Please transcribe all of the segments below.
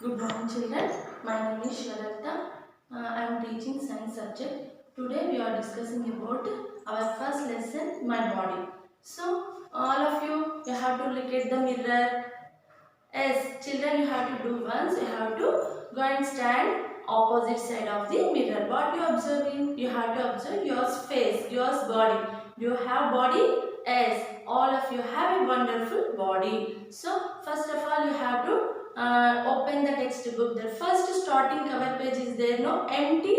Good morning, children. My name is Shraddha. I am teaching science subject. Today we are discussing about our first lesson, my body. So, all of you have to look at the mirror. As children, you have to do once. You have to go and stand opposite side of the mirror. What you observing? You have to observe your face, your body. Do you have body? Yes, all of you have a wonderful body. So, first of all, you have to open the textbook. The first starting cover page is there, no empty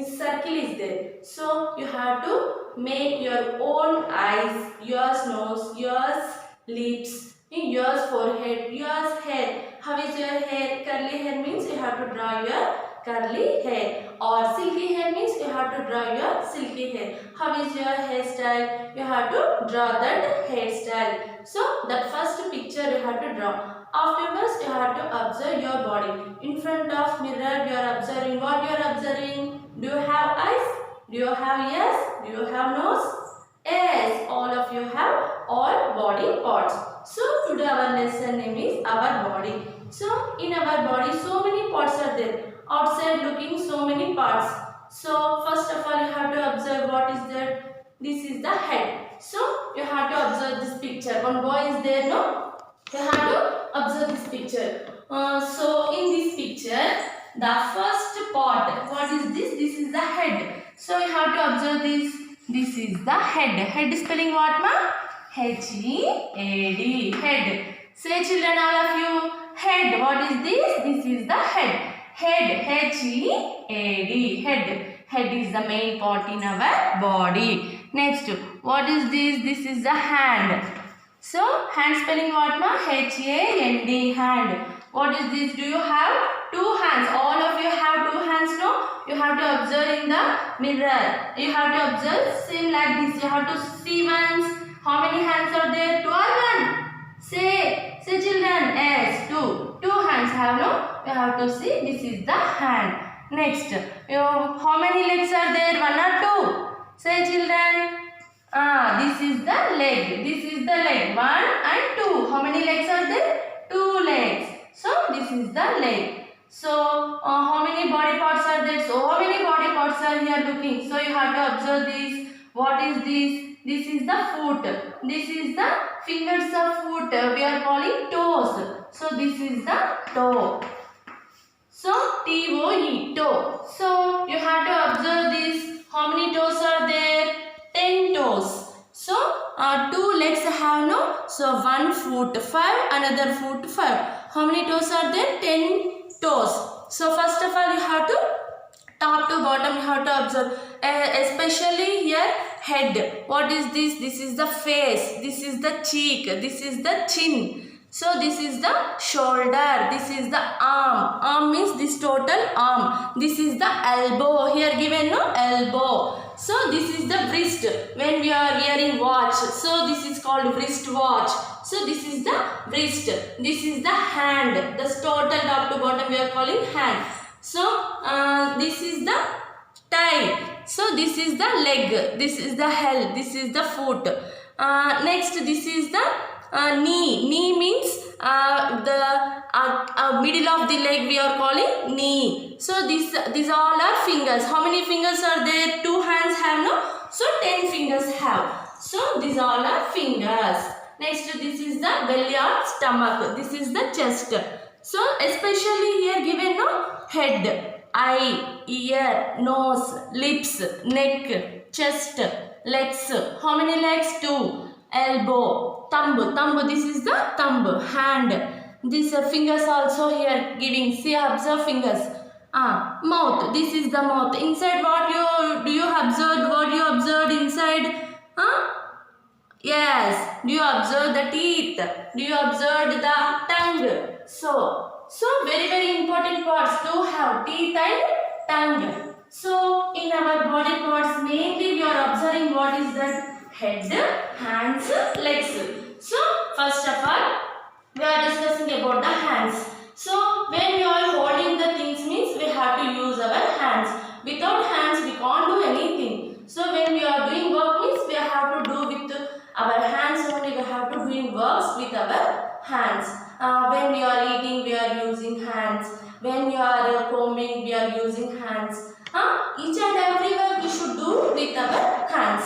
circle is there. So, you have to make your own eyes, your nose, your lips, yours forehead, yours hair. How is your hair? Curly hair means you have to draw your curly hair, or silky hair means you have to draw your silky hair. How is your hairstyle? You have to draw that hairstyle. So that first picture you have to draw. Afterwards you have to observe your body. In front of mirror you are observing what you are observing. Do you have eyes? Do you have ears? Do you have nose? Yes, all of you have all body parts. So today our lesson name is our body. So in our body so many parts are there. Outside looking so many parts. So first of all you have to observe what is there. This is the head. So you have to observe this picture. One boy is there, no? You have to observe this picture. So in this picture, the first part, what is this? This is the head. So you have to observe this. This is the head. Head spelling what, ma? H-E-A-D. Head. Say children, all of you. Head. What is this? This is the head. Head. H-E-A-D. Head. Head is the main part in our body. Next, what is this? This is the hand. So, hand spelling what, ma? H-A-N-D. Hand. What is this? Do you have two hands? All of you have two hands, no? You have to observe in the mirror. You have to observe same like this. You have to see once. How many hands are there? Two or one? Say children. Yes, two. Two hands have, no? You have to see. This is the hand. Next, how many legs are there? One or two? Say children. This is the leg. This is the leg. One and two. How many legs are there? Two legs. So this is the leg. So how many body parts are there? So how many body parts are here looking? So you have to observe this. What is this? This is the foot. This is the fingers of foot. We are calling toes. So this is the toe. So T-O-E, toe. So you have to observe this. How many toes are there? 10 toes. So two legs have, no? So one foot 5, another foot 5. How many toes are there? 10 toes. So first of all you have to top to bottom you have to observe. Especially here head. What is this? This is the face. This is the cheek. This is the chin. So this is the shoulder. This is the arm. Arm means this total arm. This is the elbow. Here given, no? Elbow. So this is the wrist. When we are wearing watch. So this is called wrist watch. So this is the wrist. This is the hand. The total top to bottom we are calling hand. So this is the tie. So this is the leg. This is the heel. This is the foot. Next this is the knee. Knee means the middle of the leg we are calling knee. So these all are fingers. How many fingers are there? Two hands have, no? So 10 fingers have. So these all are fingers. Next this is the belly or stomach. This is the chest. So especially here given, no? Head, eye, ear, nose, lips, neck, chest, legs. How many legs? 2. Elbow, thumb, this is the thumb, hand. These fingers also here giving. See, observe fingers. Mouth, this is the mouth. Inside what do you observe? What you observed inside? Yes. Do you observe the teeth? Do you observe the tongue? So very important parts to have teeth and tongue. So in our body parts mainly we are observing what is that? Head, hands, legs. So first of all we are discussing about the hands. So when we are holding the things means we have to use our hands. Without hands we can't do anything. So when we are doing work means we have to do with our hands only. We have to doing works with our hands. When we are eating we are using hands. When you are combing, we are using hands. Each and every work we should do with our hands.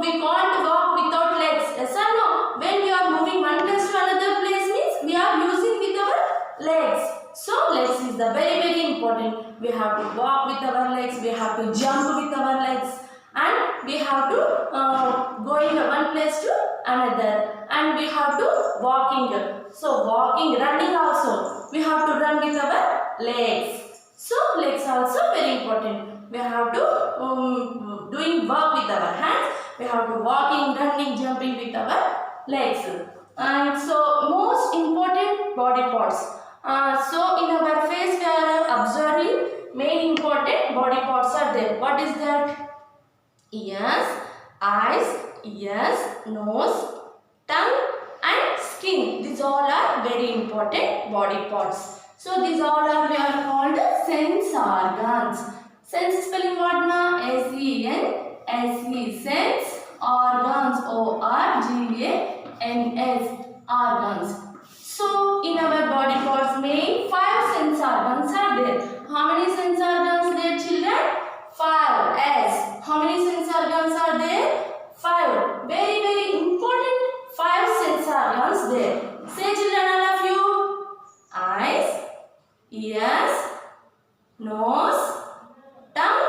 We can't walk without legs. Yes or no? When we are moving one place to another place means we are using with our legs. So legs is the very important. We have to walk with our legs. We have to jump with our legs. And we have to go in one place to another, and we have to walking. So walking, running also, we have to run with our legs. So legs also very important. We have to doing work with our hands. We have to walking, running, jumping with our legs. And so most important body parts. So in our face we are observing main important body parts are there. What is that? Ears, eyes, ears, nose, tongue and skin. These all are very important body parts. So these all are we are called sense organs. Sense spelling what na? S-E-N-S-E, sense organs, O-R-G-A-N-S, organs. So in our body parts main 5 sense organs are there. How many sense organs there, children? 5. S. How many sense organs are there? 5. Very important 5 sense organs there. Say children, all of you. Eyes, ears, nose, tongue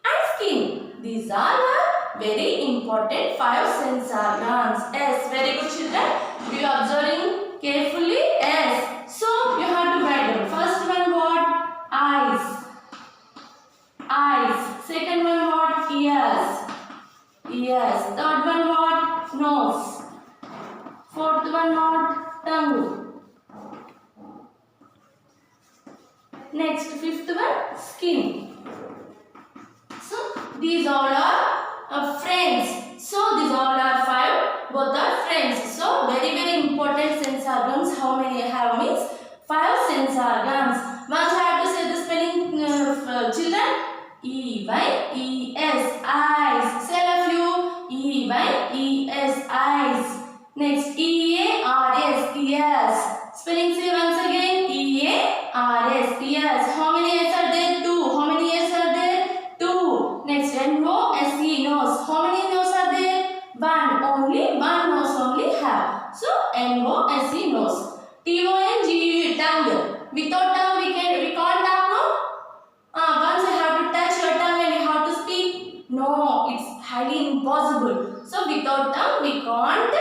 and skin. These all are very important 5 sense organs. S. Very good children. You are observing carefully. S. So you have to write down. First one what? Eyes. Eyes. Second one what? Ears. Ears. Third one what? Nose. Fourth one what? Tongue. Next, fifth one, skin. So these all are friends. So these all are 5. Both are friends. So very important sense organs. How many I have means 5 sense organs. Once I have to say the spelling, children. E-Y-E-S, eyes. Say all of you. E-Y-E-S, eyes. Next, E-A-R-S, ears. Spelling say once again. E-A-R-S, ears. How many ears are there? 2. How many ears are there? 2. Next, N-O-S-E, nose. How many nose are there? 1. Only one nose only have. So N-O-S-E, nose. T-O-N-G-U, tongue. Without tongue we can't talk, no? Once you have to touch your tongue and you have to speak. No, it's highly impossible. So without tongue we can't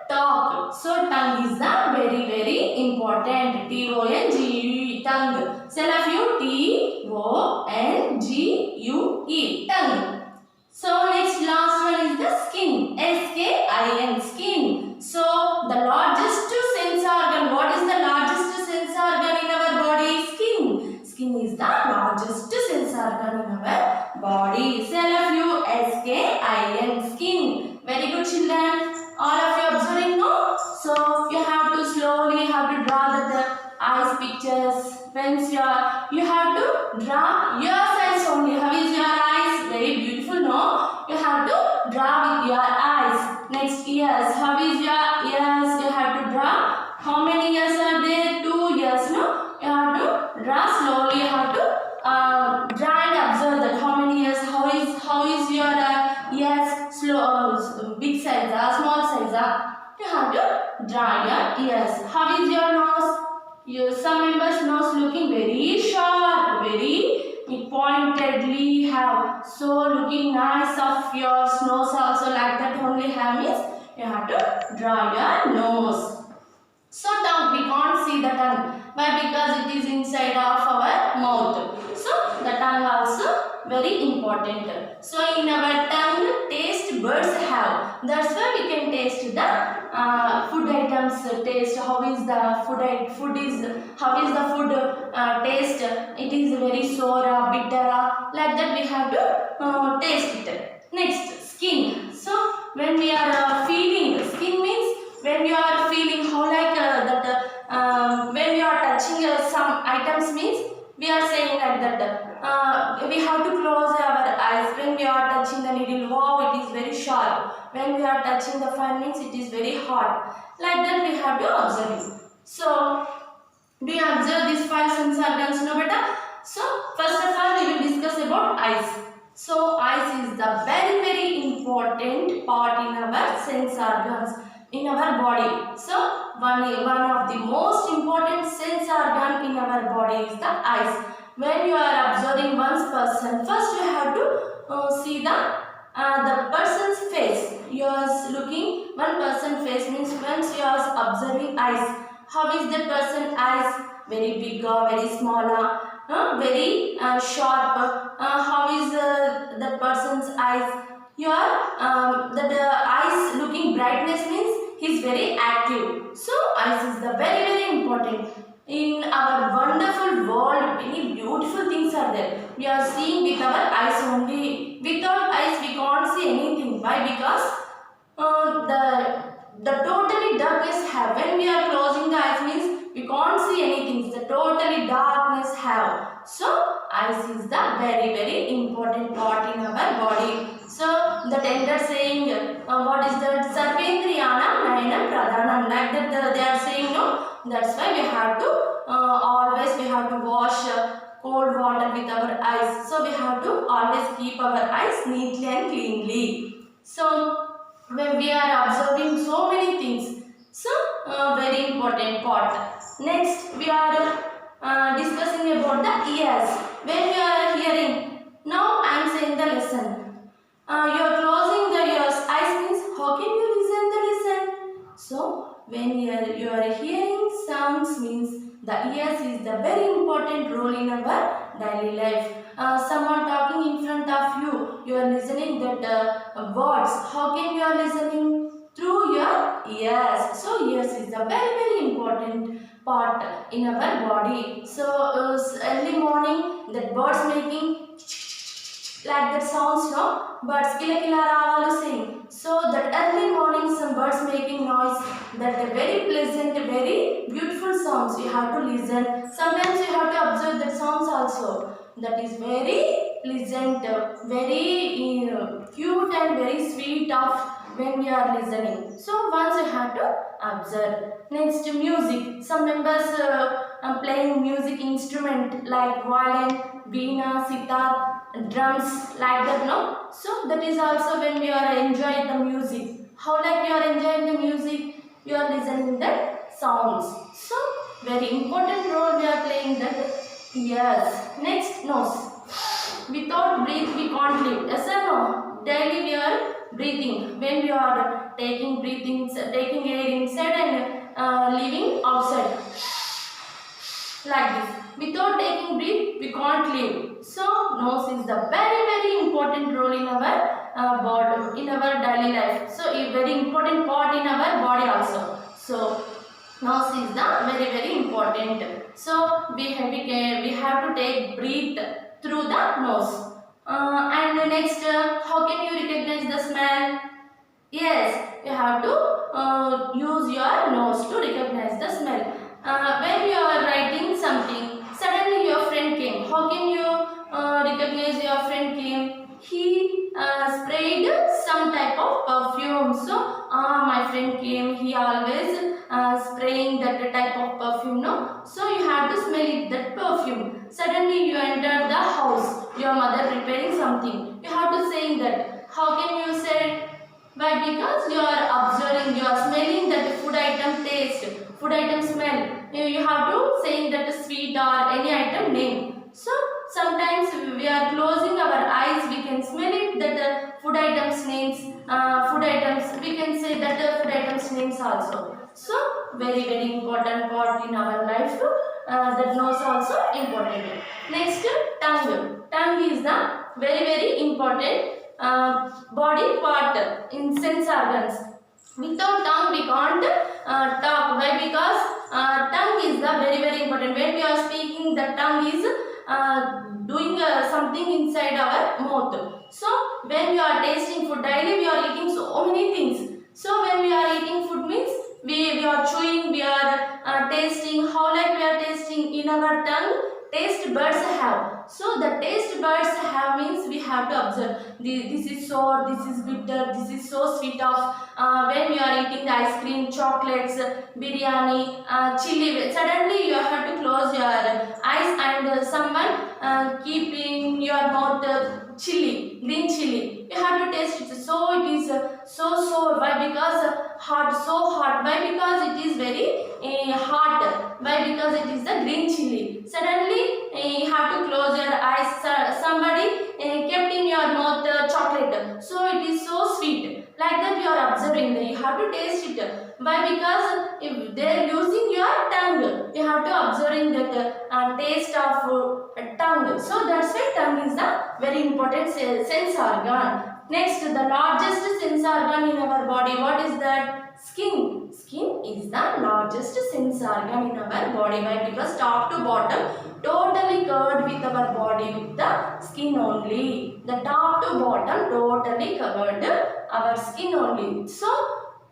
talk. So tongue is the very important. T-O-N-G-U-E, tongue. Say all of you. T-O-N-G-U-E, tongue. So next last one is the skin. S-K-I-N, skin. So the largest sense organ. What is the largest sense organ in our body? Skin. Skin is the largest sense organ in our body. Say all of you. S-K-I-N, skin. Very good children. All of you observing, no? So you have to slowly draw the eyes pictures. Once you have to draw your eyes only. How is your eyes? Very beautiful, no? You have to draw with your eyes. Next, ears. How is your ears? You have to draw. How many ears are there? 2 ears, no? You have to draw slowly. You have to draw and observe that. How many ears? How is your ears? Slow, big size, small size. You have to draw your ears. How is your nose? Some members' nose looking very sharp, very pointedly have. So looking nice of your nose also like that only have means you have to draw your nose. So tongue, we can't see the tongue. Why? Because it is inside of our mouth. So the tongue also very important. So in our tongue, taste buds have. That's why we can taste the food items. Taste how is the food taste? It is very sour, bitter. Like that we have to taste it. Next, skin. So when we are feeling, skin means when we are feeling how like when we are touching some items means we are saying like that we have to close our eyes. When we are touching the needle, wow, it is very sharp. When we are touching the fan means it is very hot. Like that we have to observe it. So Do you observe these five sense organs, no beta? So first of all we will discuss about eyes. So eyes is the very important part in our sense organs in our body. So one of the most important sense organ in our body is the eyes. When you are observing one person, first you have to see the person's face. You are looking one person face means once you are observing eyes. How is the person eyes? Very big or very small? Very sharp? How is the person's eyes? Your the eyes looking brightness means he is very active. So eyes is the very important. In our wonderful world, many beautiful things are there. We are seeing with our eyes only. Without eyes, we can't see anything. Why? Because the totally darkness have. When we are closing the eyes means we can't see anything. The totally darkness have. So eyes is the very important part in our body. So the tender saying, what is that? Sarvendriyanam nayanam pradhanam. Like that they are saying no. That's why we have to always we have to wash cold water with our eyes. So we have to always keep our eyes neatly and cleanly. So when we are observing so many things, so very important part. Next we are discussing about the ears. When we are hearing, now I am saying the lesson. You are closing the ears. Eyes means how can you listen the lesson? So when you are hearing sounds means the ears is the very important role in our daily life. Someone talking in front of you, you are listening that words. How can you are listening? Through your ears. So ears is a very important part in our body. So early morning that birds making like that sounds, no? Birds kila kila ravalu sing. So that early morning some birds making noise, that the very pleasant, very beautiful sounds you have to listen. Sometimes you have to observe that sounds also. That is very pleasant, very cute and very sweet of when we are listening. So once you have to observe. Next music. Some members are playing music instrument like violin, veena, sitar, drums like that, no? So that is also when we are enjoying the music. How like you are enjoying the music? You are listening the sounds. So very important role we are playing that. Yes. Next, nose. Without breath we can't live. Yes or no? Daily we are breathing. When we are taking air inside and leaving outside. Like this. Without taking breath, we can't live. So, nose is the very important role in our body, in our daily life. So, a very important part in our body also. So, nose is the very important. So, we have to take breath through the nose. And next, how can you recognize the smell? Yes, you have to use your nose to recognize the smell. When you are writing something, suddenly your friend came. How can you recognize your friend came? He sprayed some type of perfume. So, my friend came. He always spraying that type of perfume. No, so you have to smell it, that perfume. Suddenly you enter the house. Your mother preparing something. You have to saying that. How can you say it? Why? Because you are observing, you are smelling that food item taste, food item smell. You have to saying that sweet or any item name. So sometimes we are closing our eyes, we can smell it that food items names, food items. We can say that food items names also. So very important part in our life. That nose also important. Next, tongue. Tongue is the very important body part in sense organs. Without tongue we can't talk. Why? Because tongue is the very important. When we are speaking, the tongue is doing something inside our mouth. So when we are tasting food daily, we are eating so many things. So when we are eating food means we are chewing, we are tasting. How like we are tasting in our tongue? Taste buds have. So the taste buds have means we have to observe. This is sour, this is bitter, this is so sweet of. When you are eating the ice cream, chocolates, biryani, chili, suddenly you have to keeping your mouth chili, green chili. You have to taste it. So it is so sour. Why? Because hot, so hot. Why? Because it is very hot. Why? Because it is the green chili. Suddenly you have to close your eyes. Somebody kept in your mouth chocolate. So it is so sweet. Like that you are observing that you have to taste it. Why? Because if they are using your tongue, you have to observing that taste of tongue. So that's why tongue is the very important sense organ. Next, the largest sense organ in our body. What is that? Skin. Skin is the largest sense organ in our body. Why? Because top to bottom totally covered with our body with the skin only. The top to bottom totally covered our skin only. So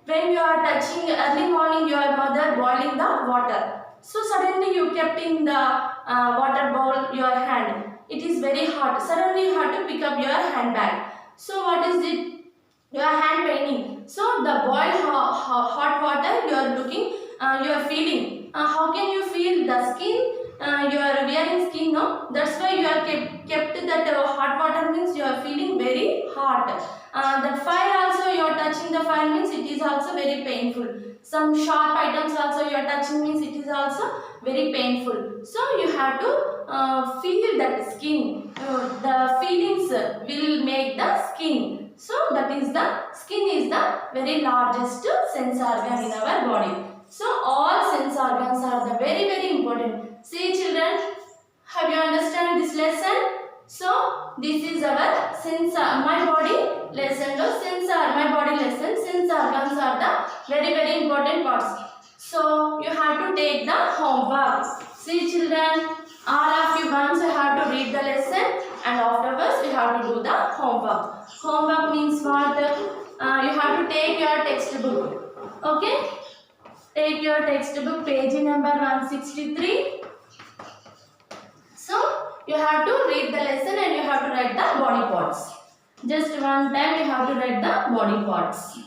when you are touching early morning your mother boiling the water. So suddenly you kept in the water bowl your hand. It is very hot. Suddenly you have to pick up your handbag. So what is it? Your hand paining. So the boiled hot water you are looking, you are feeling. How can you feel the skin? You are wearing skin, no? That's why you are kept that hot water means you are feeling very hot. That fire also you are touching the fire means it is also very painful. Some sharp items also you are touching means it is also very painful. So you have to feel that skin. The feelings will make the skin. So that is the skin is the very largest sense organ in our body. So all sense organs are the very important. See children, have you understand this lesson? So this is our sense my body lesson. No my body lesson. Sense organs are the very important parts. So you have to take the homework. See children, all of you once you have to read the lesson and afterwards we have to do the homework. Homework means what? You have to take your textbook. Okay? Take your textbook page number 163. So you have to read the lesson and you have to write the body parts. Just one time you have to write the body parts.